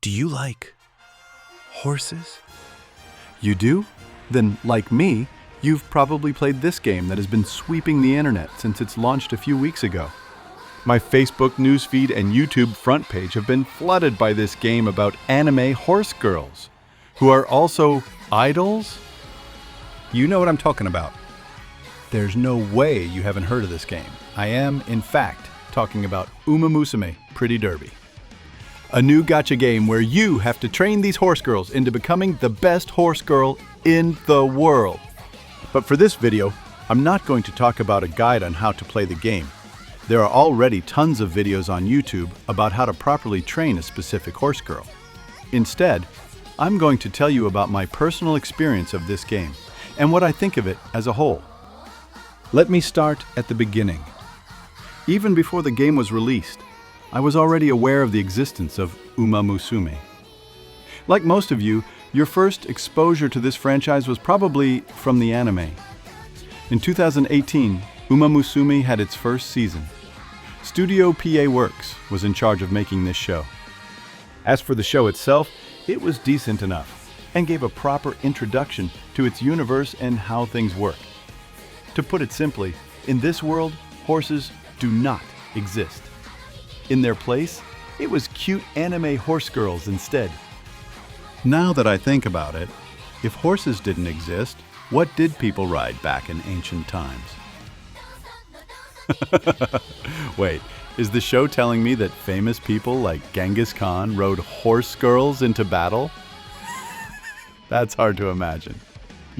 Do you like horses? You do? Then, like me, you've probably played this game that has been sweeping the internet since it's launched a few weeks ago. My Facebook newsfeed and YouTube front page have been flooded by this game about anime horse girls, who are also idols? You know what I'm talking about. There's no way you haven't heard of this game. I am, in fact, talking about Musume Pretty Derby. A new gacha game where you have to train these horse girls into becoming the best horse girl in the world. But for this video, I'm not going to talk about a guide on how to play the game. There are already tons of videos on YouTube about how to properly train a specific horse girl. Instead, I'm going to tell you about my personal experience of this game and what I think of it as a whole. Let me start at the beginning. Even before the game was released, I was already aware of the existence of Musume. Like most of you, your first exposure to this franchise was probably from the anime. In 2018, Musume had its first season. Studio PA Works was in charge of making this show. As for the show itself, it was decent enough and gave a proper introduction to its universe and how things work. To put it simply, in this world, horses do not exist. In their place, it was cute anime horse girls instead. Now that I think about it, if horses didn't exist, what did people ride back in ancient times? Wait, is the show telling me that famous people like Genghis Khan rode horse girls into battle? That's hard to imagine.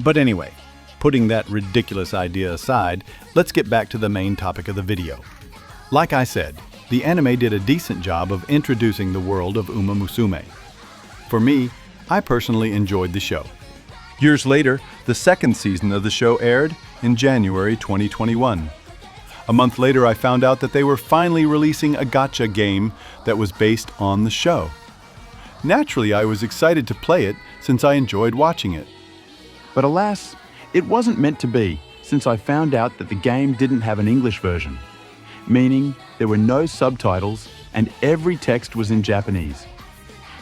But anyway, putting that ridiculous idea aside, let's get back to the main topic of the video. Like I said, the anime did a decent job of introducing the world of Musume. For me, I personally enjoyed the show. Years later, the second season of the show aired in January 2021. A month later, I found out that they were finally releasing a gacha game that was based on the show. Naturally, I was excited to play it since I enjoyed watching it. But alas, it wasn't meant to be, since I found out that the game didn't have an English version, meaning there were no subtitles and every text was in Japanese.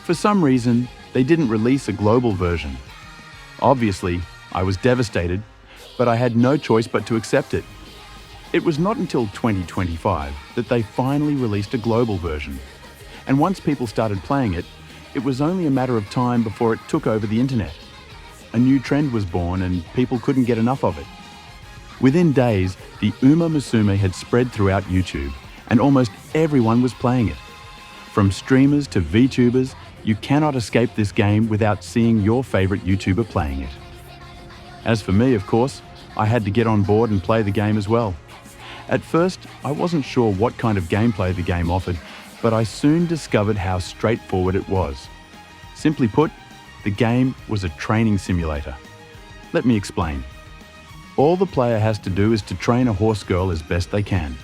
For some reason, they didn't release a global version. Obviously, I was devastated, but I had no choice but to accept it. It was not until 2025 that they finally released a global version. And once people started playing it, it was only a matter of time before it took over the internet. A new trend was born and people couldn't get enough of it. Within days, the Musume had spread throughout YouTube, and almost everyone was playing it. From streamers to VTubers, you cannot escape this game without seeing your favorite YouTuber playing it. As for me, of course, I had to get on board and play the game as well. At first, I wasn't sure what kind of gameplay the game offered, but I soon discovered how straightforward it was. Simply put, the game was a training simulator. Let me explain. All the player has to do is to train a horse girl as best they can.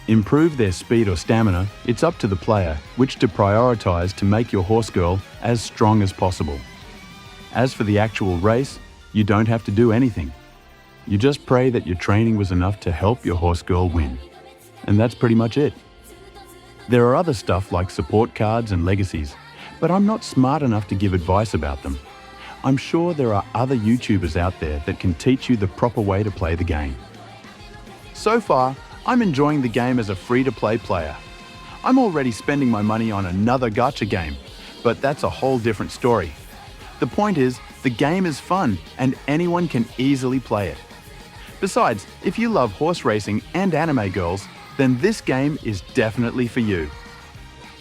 Improve their speed or stamina, it's up to the player which to prioritize to make your horse girl as strong as possible. As for the actual race, you don't have to do anything. You just pray that your training was enough to help your horse girl win. And that's pretty much it. There are other stuff like support cards and legacies, but I'm not smart enough to give advice about them. I'm sure there are other YouTubers out there that can teach you the proper way to play the game. So far, I'm enjoying the game as a free-to-play player. I'm already spending my money on another gacha game, but that's a whole different story. The point is, the game is fun and anyone can easily play it. Besides, if you love horse racing and anime girls, then this game is definitely for you.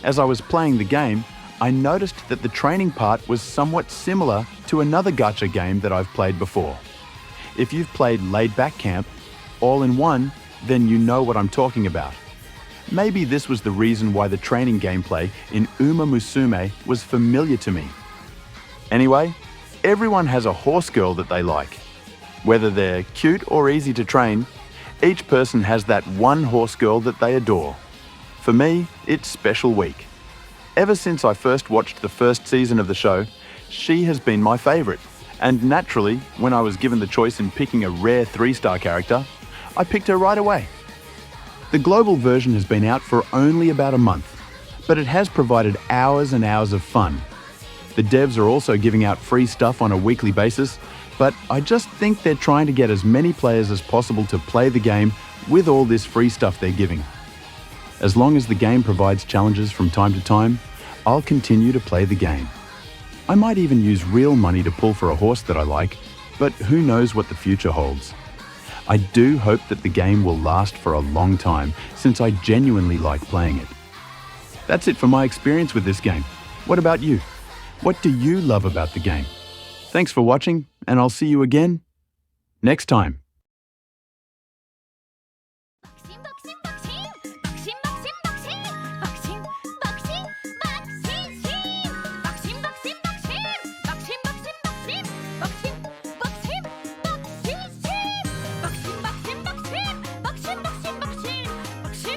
As I was playing the game, I noticed that the training part was somewhat similar to another gacha game that I've played before. If you've played Laid Back Camp, all in one, then you know what I'm talking about. Maybe this was the reason why the training gameplay in Musume was familiar to me. Anyway, everyone has a horse girl that they like. Whether they're cute or easy to train, each person has that one horse girl that they adore. For me, it's Special Week. Ever since I first watched the first season of the show, she has been my favorite. And naturally, when I was given the choice in picking a rare 3-star character, I picked her right away. The global version has been out for only about a month, but it has provided hours and hours of fun. The devs are also giving out free stuff on a weekly basis, but I just think they're trying to get as many players as possible to play the game with all this free stuff they're giving. As long as the game provides challenges from time to time, I'll continue to play the game. I might even use real money to pull for a horse that I like, but who knows what the future holds. I do hope that the game will last for a long time, since I genuinely like playing it. That's it for my experience with this game. What about you? What do you love about the game? Thanks for watching, and I'll see you again next time.